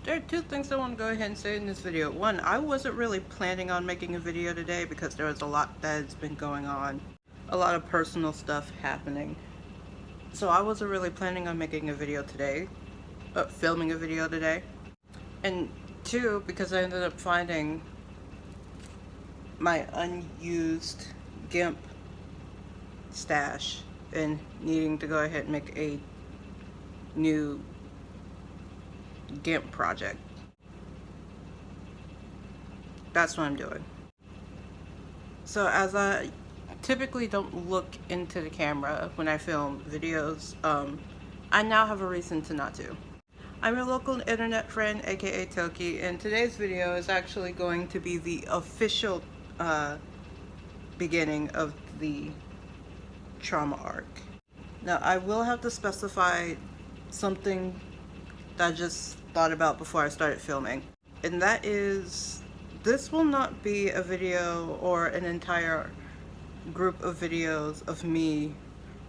There are two things I want to go ahead and say in this video. One, I wasn't really planning on making a video today because there was a lot that's been going on. A lot of personal stuff happening. So I wasn't really planning on making a video today. Filming a video today. And two, because I ended up finding my unused GIMP stash and needing to go ahead and make a new GIMP project. That's what I'm doing. So as I typically don't look into the camera when I film videos, I now have a reason to not to. I'm your local internet friend, aka Toki, and today's video is actually going to be the official beginning of the trauma arc. Now I will have to specify something that I just thought about before I started filming, and that is, this will not be a video or an entire group of videos of me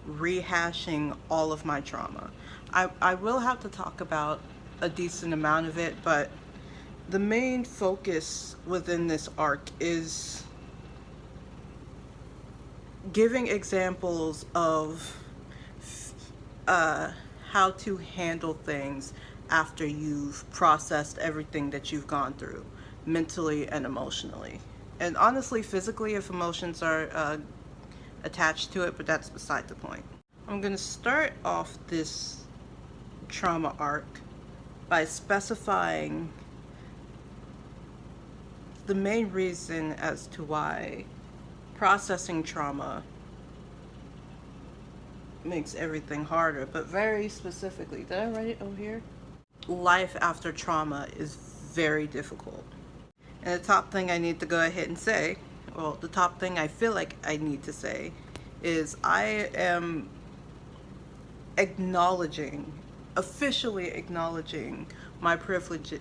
rehashing all of my trauma. I will have to talk about a decent amount of it, but the main focus within this arc is giving examples of how to handle things after you've processed everything that you've gone through, mentally and emotionally. And honestly, physically, if emotions are attached to it, but that's beside the point. I'm gonna start off this trauma arc by specifying the main reason as to why processing trauma makes everything harder, but very specifically, did I write it over here? Life after trauma is very difficult. And the top thing I need to go ahead and say, well, the top thing I feel like I need to say is I am officially acknowledging my privilege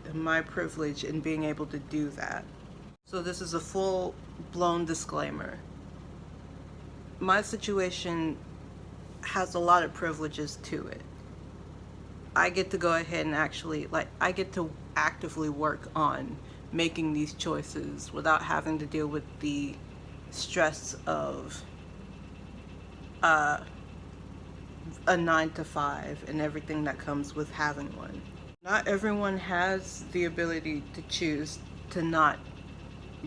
in being able to do that. So this is a full-blown disclaimer. My situation has a lot of privileges to it. I get to go ahead and actually, I get to actively work on making these choices without having to deal with the stress of a 9-to-5 and everything that comes with having one. Not everyone has the ability to choose to not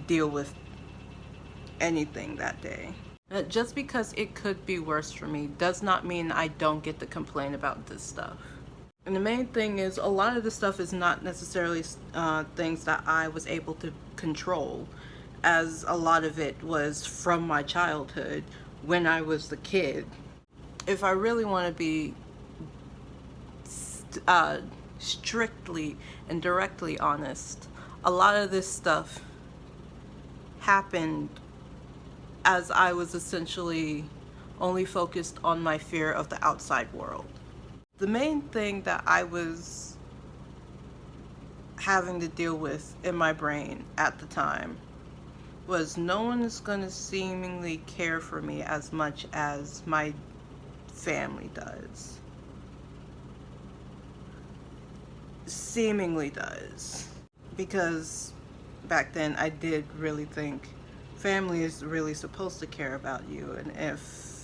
deal with anything that day. Just because it could be worse for me does not mean I don't get to complain about this stuff. And the main thing is, a lot of this stuff is not necessarily things that I was able to control, as a lot of it was from my childhood when I was the kid. If I really want to be strictly and directly honest, a lot of this stuff happened as I was essentially only focused on my fear of the outside world. The main thing that I was having to deal with in my brain at the time was, no one is going to seemingly care for me as much as my family does. Seemingly does. Because back then I did really think family is really supposed to care about you, and if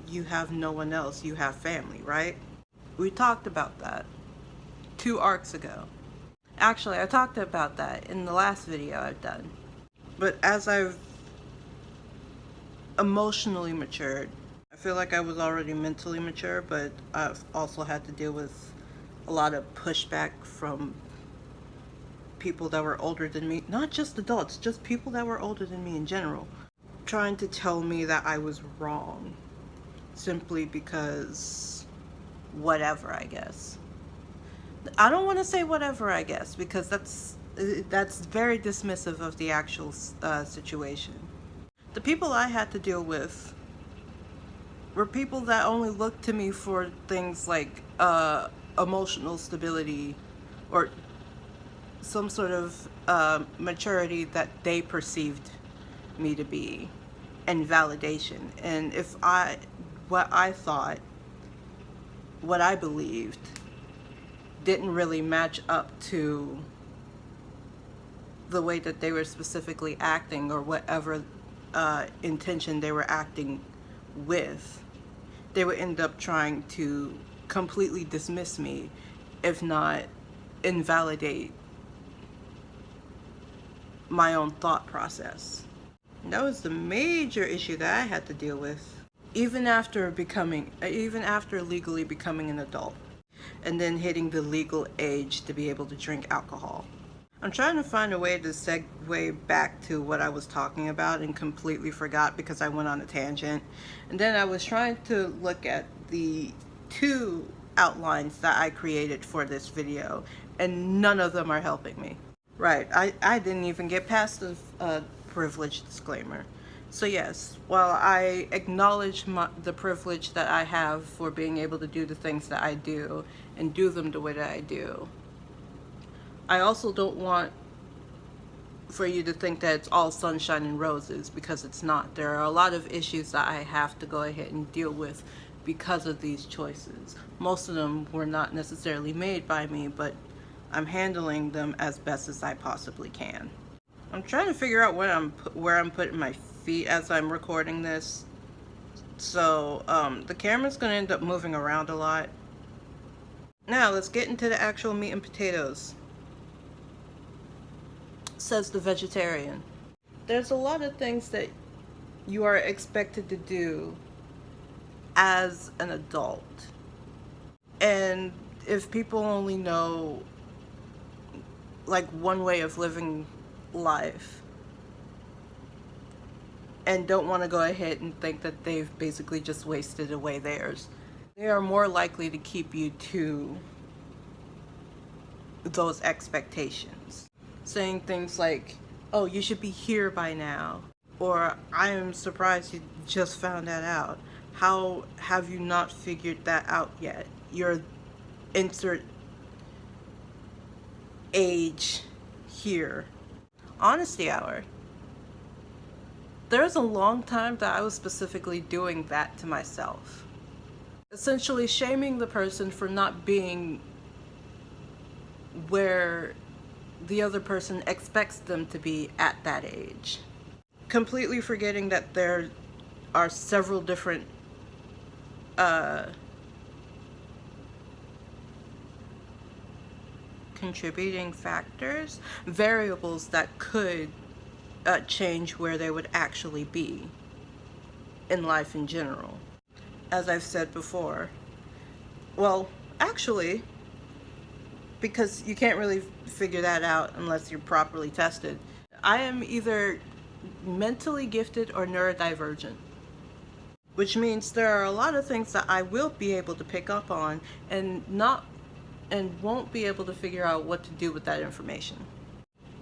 you have no one else, you have family, right? We talked about that 2 arcs ago. Actually, I talked about that in the last video I've done. But as I've emotionally matured, I feel like I was already mentally mature, but I've also had to deal with a lot of pushback from people that were older than me, not just adults, just people that were older than me in general, trying to tell me that I was wrong simply because whatever, I guess. I don't want to say whatever, I guess, because that's very dismissive of the actual situation. The people I had to deal with were people that only looked to me for things like emotional stability or some sort of maturity that they perceived me to be, and validation. And if what I thought, what I believed, didn't really match up to the way that they were specifically acting, or whatever intention they were acting with, they would end up trying to completely dismiss me, if not invalidate my own thought process. And that was the major issue that I had to deal with, even after legally becoming an adult, and then hitting the legal age to be able to drink alcohol. I'm trying to find a way to segue back to what I was talking about and completely forgot because I went on a tangent. And then I was trying to look at the 2 outlines that I created for this video, and none of them are helping me. Right, I didn't even get past the privilege disclaimer. So yes, while I acknowledge the privilege that I have for being able to do the things that I do and do them the way that I do, I also don't want for you to think that it's all sunshine and roses, because it's not. There are a lot of issues that I have to go ahead and deal with because of these choices. Most of them were not necessarily made by me, but I'm handling them as best as I possibly can. I'm trying to figure out where I'm putting my feet as I'm recording this. So the camera's going to end up moving around a lot. Now let's get into the actual meat and potatoes. Says the vegetarian. There's a lot of things that you are expected to do as an adult. And if people only know like one way of living life and don't want to go ahead and think that they've basically just wasted away theirs, they are more likely to keep you to those expectations. Saying things like, oh, you should be here by now, or I am surprised you just found that out. How have you not figured that out yet? Your insert age here. Honesty hour. There's a long time that I was specifically doing that to myself. Essentially shaming the person for not being where the other person expects them to be at that age. Completely forgetting that there are several different contributing factors, variables that could change where they would actually be in life in general. As I've said before, well, actually, because you can't really figure that out unless you're properly tested, I am either mentally gifted or neurodivergent, which means there are a lot of things that I will be able to pick up on and won't be able to figure out what to do with that information.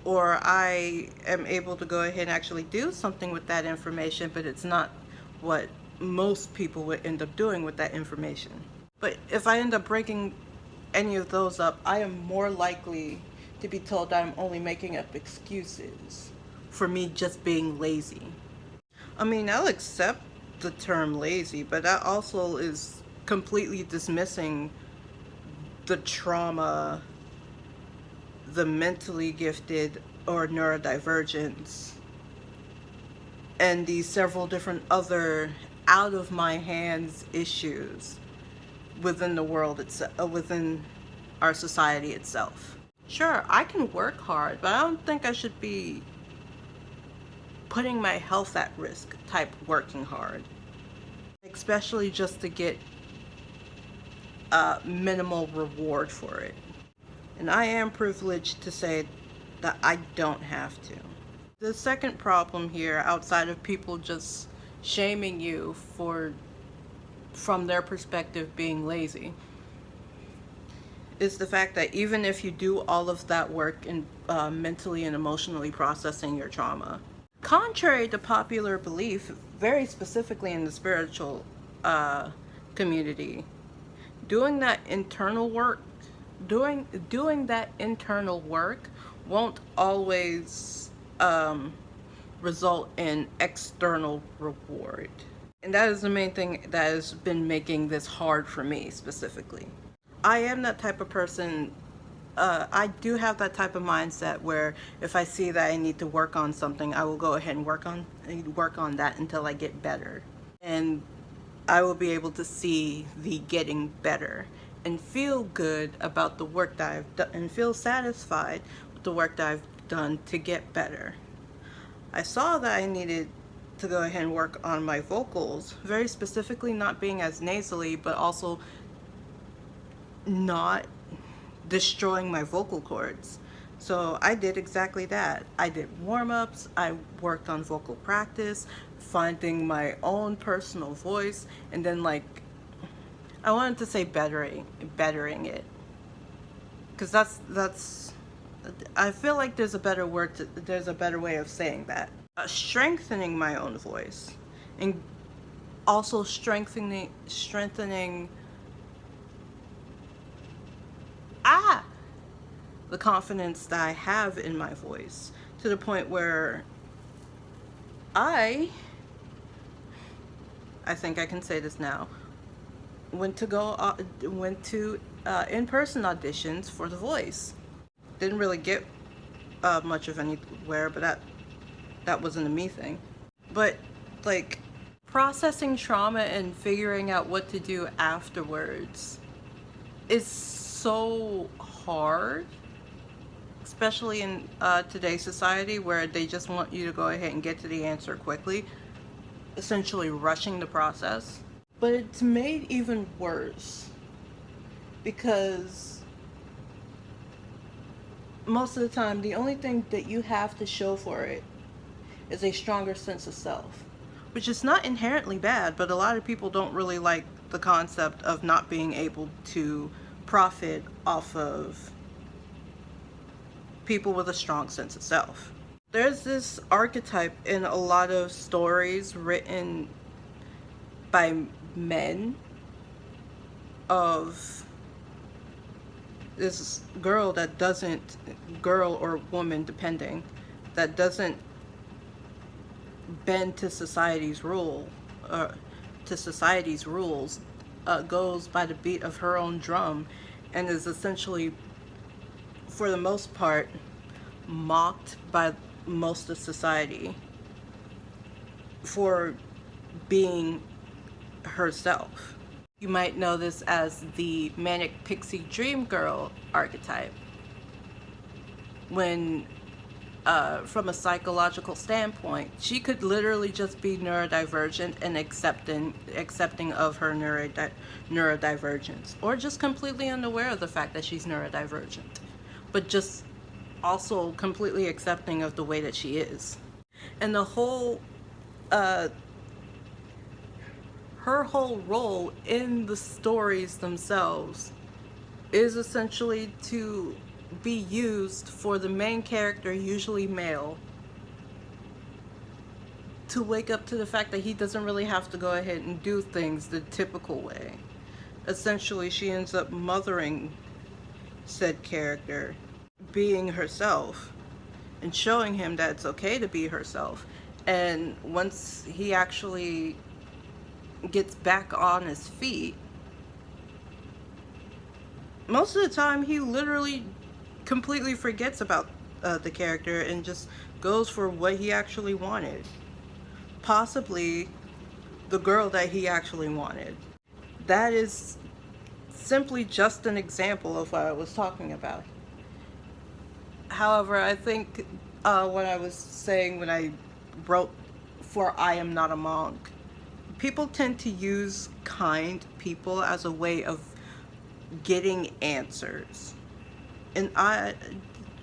Or I am able to go ahead and actually do something with that information, but it's not what most people would end up doing with that information. But if I end up breaking any of those up, I am more likely to be told that I'm only making up excuses for me just being lazy. I mean, I'll accept the term lazy, but that also is completely dismissing the trauma, the mentally gifted or neurodivergence, and the several different other out of my hands issues within the world itself, within our society itself. Sure, I can work hard, but I don't think I should be putting my health at risk type working hard, especially just to get a minimal reward for it. And I am privileged to say that I don't have to. The second problem here, outside of people just shaming you for, from their perspective, being lazy, is the fact that even if you do all of that work in mentally and emotionally processing your trauma, contrary to popular belief, very specifically in the spiritual community, doing that internal work won't always result in external reward. And that is the main thing that has been making this hard for me specifically. I am that type of person I do have that type of mindset where if I see that I need to work on something, I will go ahead and work on that until I get better. And I will be able to see the getting better and feel good about the work that I've done and feel satisfied with the work that I've done to get better. I saw that I needed to go ahead and work on my vocals, very specifically not being as nasally, but also not destroying my vocal cords. So I did exactly that. I did warm-ups, I worked on vocal practice, finding my own personal voice, and then like I wanted to say bettering it. Because that's I feel like there's a better way of saying that. Strengthening my own voice and also strengthening the confidence that I have in my voice to the point where I think I can say this now, went to in-person auditions for The Voice. Didn't really get much of anywhere, but that wasn't a me thing. But like processing trauma and figuring out what to do afterwards is so hard, especially in today's society where they just want you to go ahead and get to the answer quickly, essentially rushing the process. But it's made even worse because most of the time the only thing that you have to show for it is a stronger sense of self, which is not inherently bad, but a lot of people don't really like the concept of not being able to profit off of people with a strong sense of self. There's this archetype in a lot of stories written by men of this girl or woman depending, that doesn't bend to society's rules, goes by the beat of her own drum, and is essentially, for the most part, mocked by most of society for being herself. You might know this as the manic pixie dream girl archetype, when from a psychological standpoint, she could literally just be neurodivergent and accepting of her neurodivergence, or just completely unaware of the fact that she's neurodivergent, but just also completely accepting of the way that she is. And the whole her whole role in the stories themselves is essentially to be used for the main character, usually male, to wake up to the fact that he doesn't really have to go ahead and do things the typical way. Essentially, she ends up mothering said character, being herself, and showing him that it's okay to be herself. And once he actually gets back on his feet, most of the time he literally completely forgets about the character and just goes for what he actually wanted. Possibly the girl that he actually wanted. That is simply just an example of what I was talking about. However, I think what I was saying when I wrote for I Am Not a Monk, people tend to use kind people as a way of getting answers. And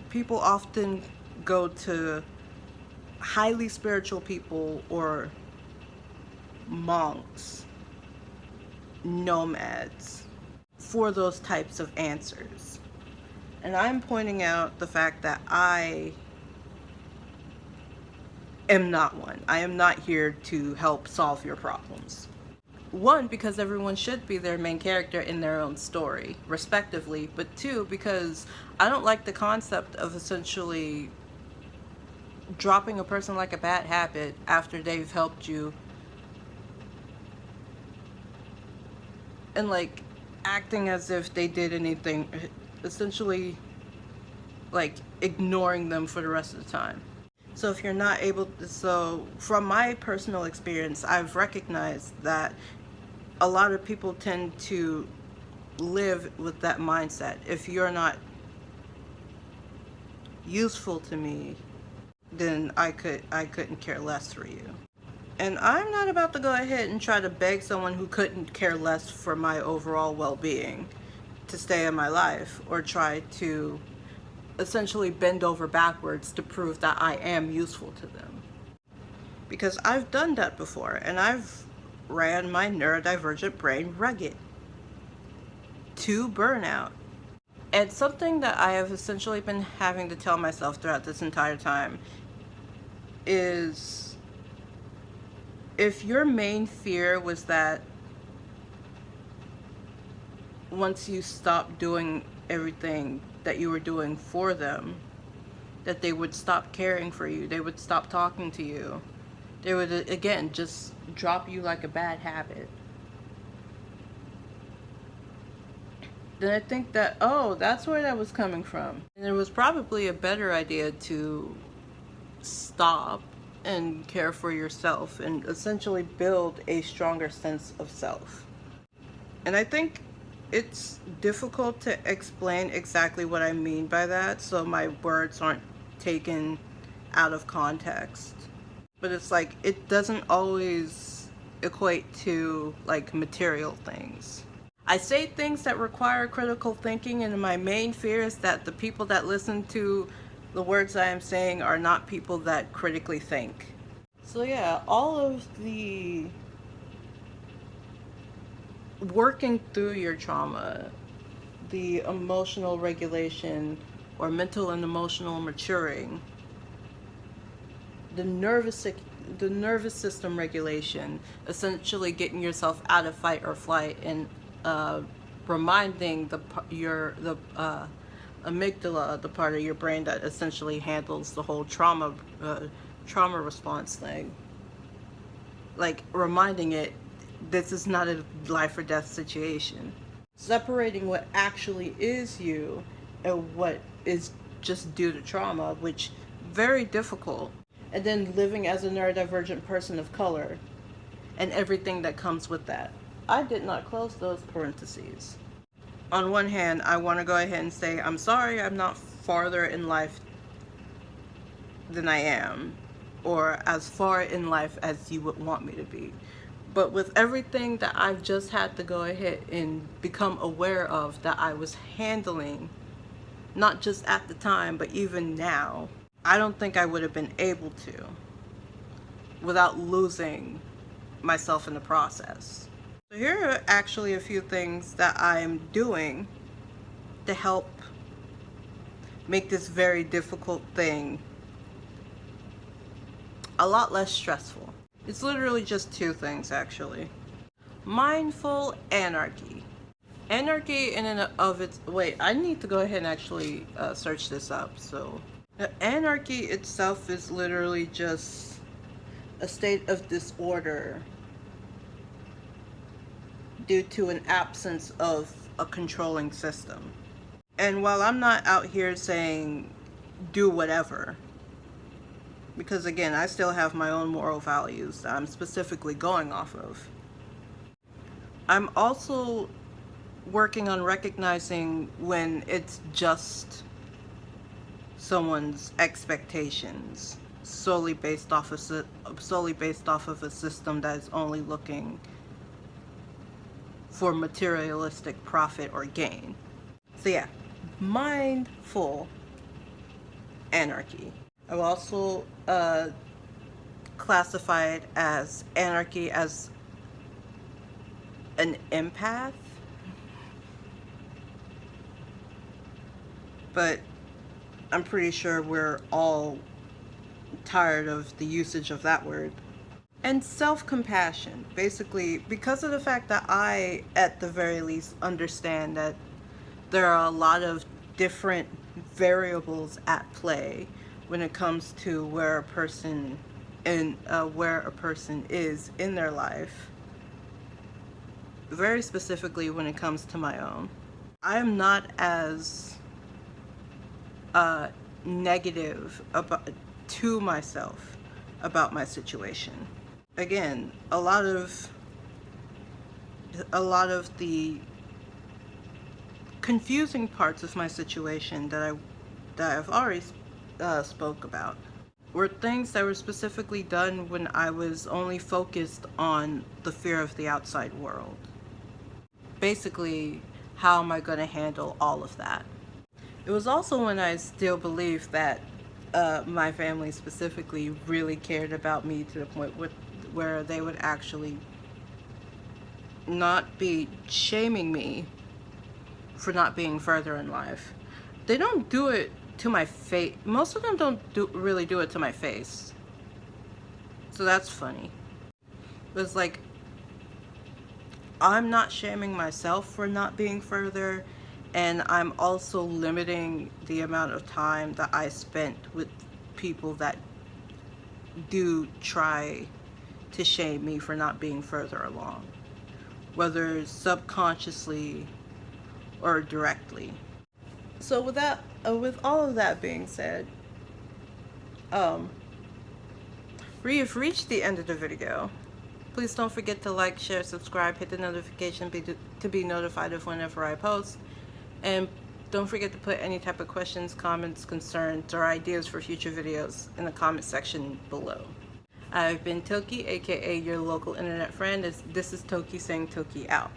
people often go to highly spiritual people or monks, nomads, for those types of answers. And I'm pointing out the fact that I am not one. I am not here to help solve your problems. One, because everyone should be their main character in their own story, respectively. But two, because I don't like the concept of essentially dropping a person like a bad habit after they've helped you, and like acting as if they did anything, essentially like ignoring them for the rest of the time. So if you're not able to, so from my personal experience, I've recognized that a lot of people tend to live with that mindset. If you're not useful to me, then I couldn't care less for you. And I'm not about to go ahead and try to beg someone who couldn't care less for my overall well-being to stay in my life, or try to essentially bend over backwards to prove that I am useful to them. Because I've done that before, and I've ran my neurodivergent brain rugged to burnout. And something that I have essentially been having to tell myself throughout this entire time is, if your main fear was that once you stop doing everything that you were doing for them, that they would stop caring for you, they would stop talking to you, they would again just drop you like a bad habit, then I think that, oh, that's where that was coming from. And it was probably a better idea to stop and care for yourself and essentially build a stronger sense of self. And I think it's difficult to explain exactly what I mean by that, so my words aren't taken out of context. But it's like, it doesn't always equate to like material things. I say things that require critical thinking, and my main fear is that the people that listen to the words I am saying are not people that critically think. So yeah, all of the working through your trauma, the emotional regulation or mental and emotional maturing, the nervous system regulation, essentially getting yourself out of fight or flight, and reminding the amygdala, the part of your brain that essentially handles the whole trauma response thing, like reminding it, this is not a life or death situation. Separating what actually is you and what is just due to trauma, which very difficult. And then living as a neurodivergent person of color and everything that comes with that. I did not close those parentheses. On one hand, I want to go ahead and say, I'm sorry I'm not farther in life than I am, or as far in life as you would want me to be. But with everything that I've just had to go ahead and become aware of that I was handling, not just at the time, but even now, I don't think I would have been able to without losing myself in the process. So here are actually a few things that I'm doing to help make this very difficult thing a lot less stressful. It's literally just two things, actually. Mindful anarchy. Anarchy in and of its... Wait, I need to go ahead and actually search this up. So, anarchy itself is literally just a state of disorder due to an absence of a controlling system. And while I'm not out here saying do whatever, because again, I still have my own moral values that I'm specifically going off of, I'm also working on recognizing when it's just someone's expectations solely based off of a system that is only looking for materialistic profit or gain. So yeah, mindful anarchy. I've also classified as anarchy as an empath, but I'm pretty sure we're all tired of the usage of that word. And self-compassion, basically, because of the fact that I, at the very least, understand that there are a lot of different variables at play when it comes to where a person is in their life, very specifically when it comes to my own. I am not as negative about to myself about my situation. Again, a lot of the confusing parts of my situation that I've already spoke about were things that were specifically done when I was only focused on the fear of the outside world. Basically, how am I going to handle all of that? It was also when I still believed that my family specifically really cared about me to the point where they would actually not be shaming me for not being further in life. They don't do it to my face. Most of them don't really do it to my face. So that's funny. It's like, I'm not shaming myself for not being further, and I'm also limiting the amount of time that I spent with people that do try to shame me for not being further along, whether subconsciously or directly. So with all of that being said, we've reached the end of the video. Please don't forget to like, share, subscribe, hit the notification to be notified of whenever I post. And don't forget to put any type of questions, comments, concerns, or ideas for future videos in the comment section below. I've been Toki, aka your local internet friend. This is Toki saying Toki out.